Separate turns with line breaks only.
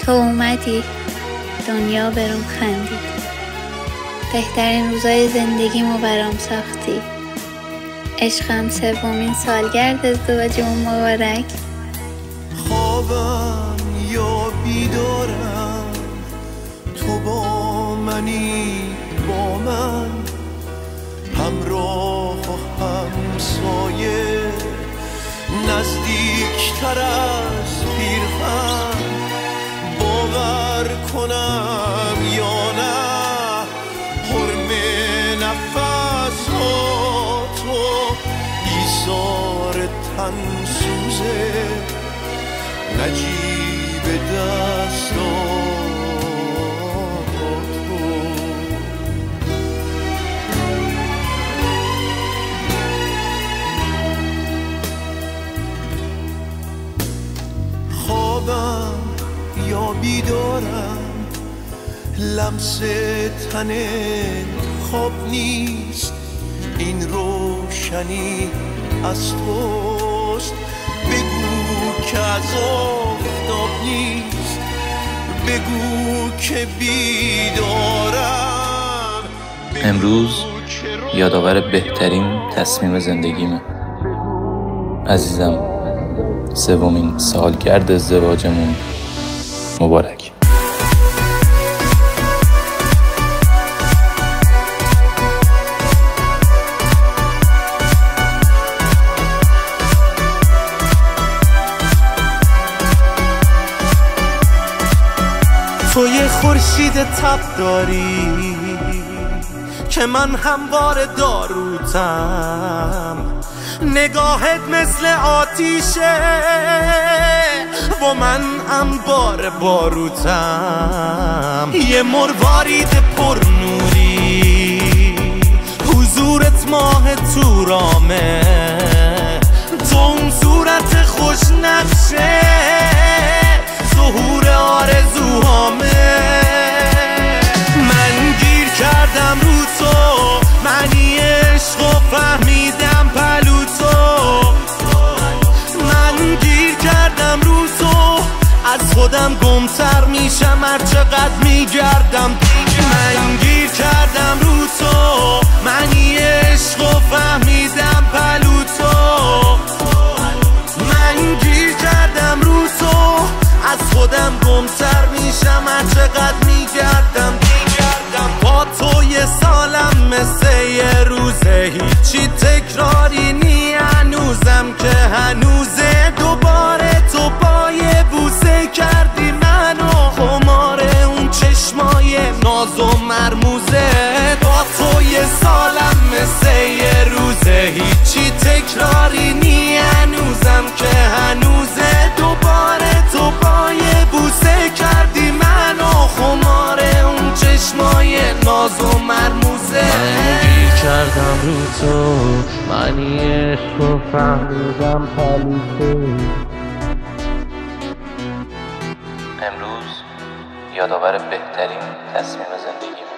تو اومدی، دنیا برام خندید. بهترین روزای زندگیمو برام ساختی. عشقم 3مین سالگرد ازدواجمون مبارک.
خوابم یا بیدارم، تو با منی، با من همراه و همسایه، نزدیکتر از پیرهن. باور کنم یا نه، حرم نفس ها تو، ایثار تن سوزه، نجیب دستا تو. خوابم یا بیدارم، لمس تنت خواب نیست، این روشنی از توست. بگو که از آفتاب نیست، بگو که بیدارم.
امروز یادآور بهترین تصمیم زندگیمه. عزیزم، 3مین سالگرد ازدواجمون مبارک.
تو یه خورشید تب داری که من هموار داروتم، نگاهت مثل آتیشه و من انبار باروتم. یه مروارید پر نوری، حضورت ماه تورامه، تو اون صورت خوش نقشه، ظهور آرزوهامه. من گیر کردم رو تو، معنی عشق و فهمیدم پلو تو. من گیر کردم رو تو، از خودم گمتر میشم هر چقدر میگردم. من گیر کردم رو تو، معنی عشق و فهمیدم پلو تو. من گیر کردم رو تو، از خودم گمتر میشم هر چقدر میگردم. با تو یه سالم مثل یه روزه، هیچی تکراری نی هنوزم که هنوزه. دوباره تو با یه بوسه کردی منو خمار اون چشمای ناز و مرموزه. با تو یه سالم مثل یه روزه، هیچی تکراری نی هنوزم که هنوزه. دوباره تو با یه بوسه کردی منو خمار اون چشمای ناز و مرموزه.
من گیر کردم رو تو، معنی عشق و فهمیدم پلیته.
امروز یادآور بهترین تصمیم زندگیمه.